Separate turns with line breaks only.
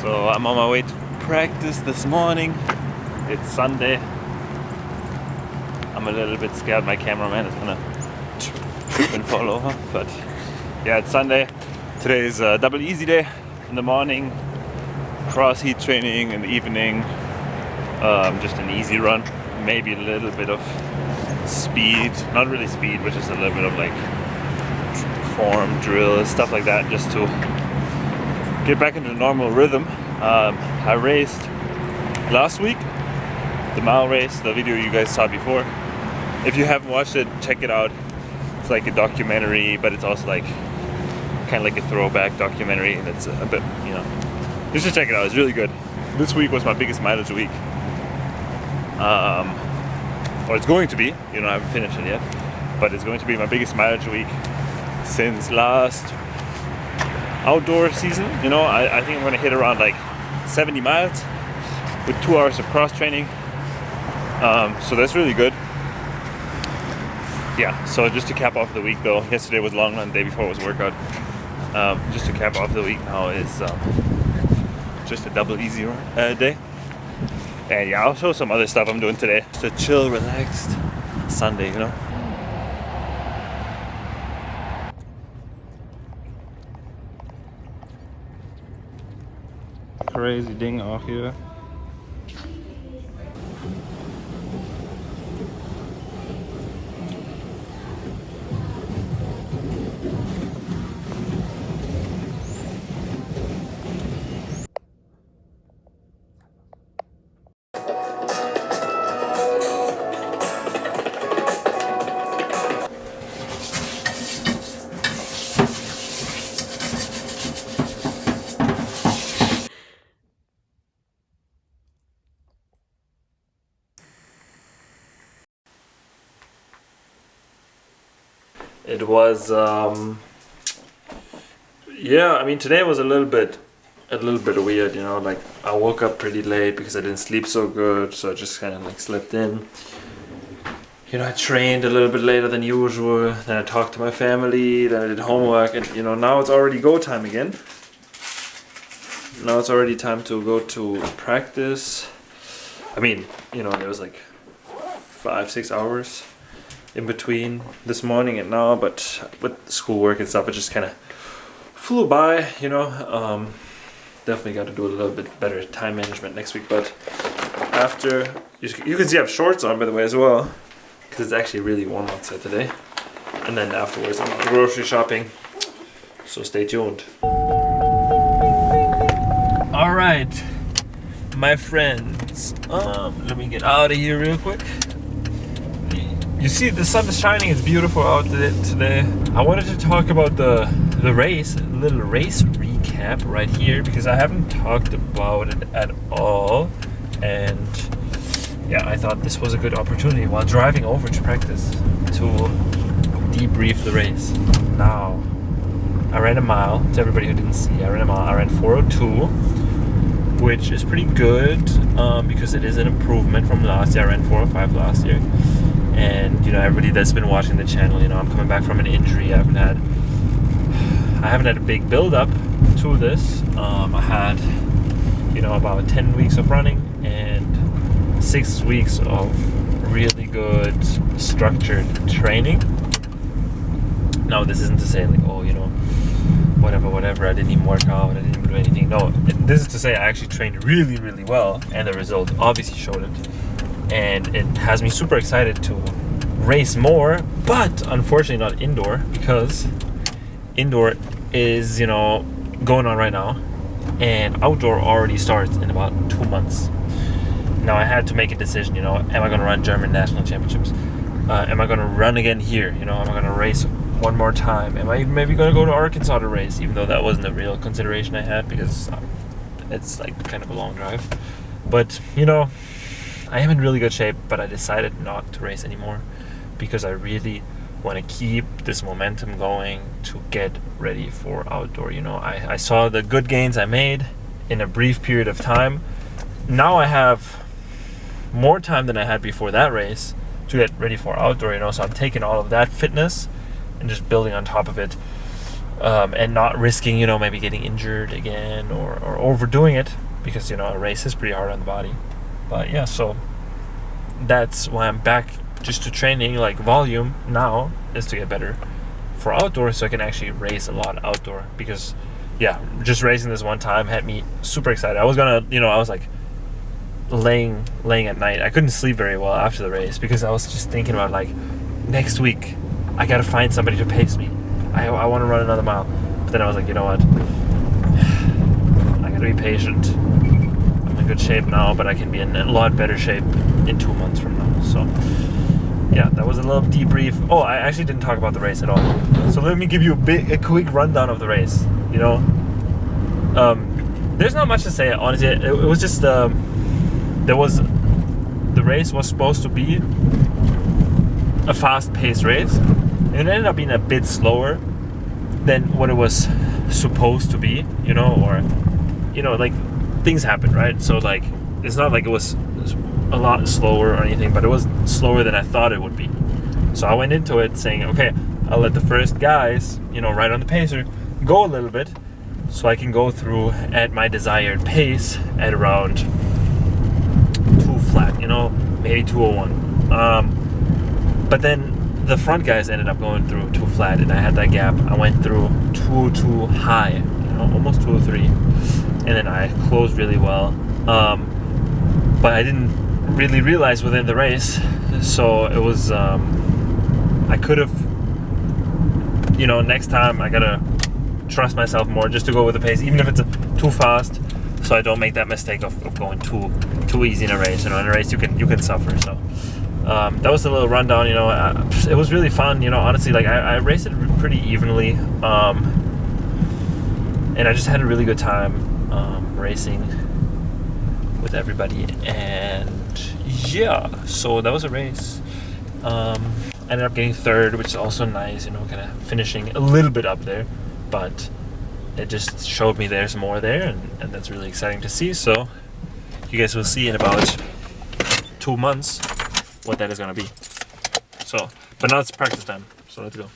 So I'm on my way to practice this morning. It's Sunday. I'm a little bit scared my cameraman is gonna trip and fall over, but yeah, it's Sunday. Today is a double easy day. In the morning, cross heat training. In the evening, just an easy run. Maybe a little bit of speed, not really speed, but just a little bit of like form drill, stuff like that, just to get back into normal rhythm. I raced last week, the mile race, the video you guys saw before. If you haven't watched it, check it out. It's like a documentary, but it's also like kind of like a throwback documentary, and it's a bit, you know, you should check it out. It's really good. This week was my biggest mileage week. Or it's going to be, you know, I haven't finished it yet, but it's going to be my biggest mileage week since last outdoor season. You know, I think I'm going to hit around like 70 miles with 2 hours of cross training. So that's really good. Yeah, so just to cap off the week though, yesterday was long run, the day before was workout. Just to cap off the week now is just a double easy day. And yeah, I'll show some other stuff I'm doing today. Just a chill, relaxed Sunday, you know. Crazy ding off here. It was, yeah, I mean, today was a little bit weird, you know, like I woke up pretty late because I didn't sleep so good, so I just kind of like slept in. You know, I trained a little bit later than usual, then I talked to my family, then I did homework, and you know, now it's already go time again. Now it's already time to go to practice. I mean, you know, there was like 5-6 hours in between this morning and now, but with schoolwork and stuff, it just kind of flew by, you know. Definitely got to do a little bit better time management next week. But after, you can see I have shorts on, by the way, as well, because it's actually really warm outside today. And then afterwards I'm grocery shopping, so stay tuned. All right, my friends, let me get out of here real quick. You see, the sun is shining, it's beautiful out today. I wanted to talk about the race, a little race recap right here, because I haven't talked about it at all. And yeah, I thought this was a good opportunity while driving over to practice to debrief the race. Now, I ran a mile, to everybody who didn't see, I ran 4:02, which is pretty good because it is an improvement from last year. I ran 4:05 last year. And you know, everybody that's been watching the channel, you know, I'm coming back from an injury. I haven't had a big build up to this. I had, you know, about 10 weeks of running and 6 weeks of really good structured training. Now, this isn't to say like, oh, you know, whatever, I didn't even work out, I didn't even do anything. No, this is to say I actually trained really, really well, and the result obviously showed it. And it has me super excited to race more, but unfortunately not indoor, because indoor is, you know, going on right now, and outdoor already starts in about 2 months. Now I had to make a decision, you know, am I going to run German national championships? Am I going to run again here? You know, am I going to race one more time? Am I maybe going to go to Arkansas to race, even though that wasn't a real consideration I had, because it's like kind of a long drive. But, you know, I am in really good shape, but I decided not to race anymore because I really want to keep this momentum going to get ready for outdoor. You know, I saw the good gains I made in a brief period of time. Now I have more time than I had before that race to get ready for outdoor, you know, so I'm taking all of that fitness and just building on top of it. and not risking, you know, maybe getting injured again or overdoing it, because, you know, a race is pretty hard on the body. But yeah, so that's why I'm back just to training, like volume now, is to get better for outdoor, so I can actually race a lot outdoor. Because yeah, just racing this one time had me super excited. I was gonna, you know, I was like laying at night. I couldn't sleep very well after the race because I was just thinking about, like, next week I gotta find somebody to pace me. I want to run another mile. But then I was like, you know what, I gotta be patient. I'm in good shape now, but I can be in a lot better shape in 2 months from now. So yeah, that was a little debrief. Oh, I actually didn't talk about the race at all. So let me give you a quick rundown of the race. You know, there's not much to say, honestly. It was just the race was supposed to be a fast-paced race. It ended up being a bit slower than what it was supposed to be, you know, or, you know, like, things happen, right? So, like, it's not like it was a lot slower or anything, but it was slower than I thought it would be. So I went into it saying, okay, I'll let the first guys, you know, right on the pacer, go a little bit, so I can go through at my desired pace at around 2 flat, you know, maybe 2:01. But then the front guys ended up going through 2 flat, and I had that gap. I went through 2:02 high, you know, almost 2:03, and then I closed really well. But I didn't really realize within the race, so it was, I could have, you know, next time I gotta trust myself more just to go with the pace, even if it's too fast, so I don't make that mistake of going too easy in a race. You know, in a race you can suffer. So that was a little rundown. You know, it was really fun. You know, honestly, like I raced it pretty evenly, and I just had a really good time racing with everybody. And yeah, so that was a race. I ended up getting third, which is also nice, you know, kind of finishing a little bit up there, but it just showed me there's more there, and that's really exciting to see. So you guys will see in about 2 months what that is going to be. So, but now it's practice time, so let's go.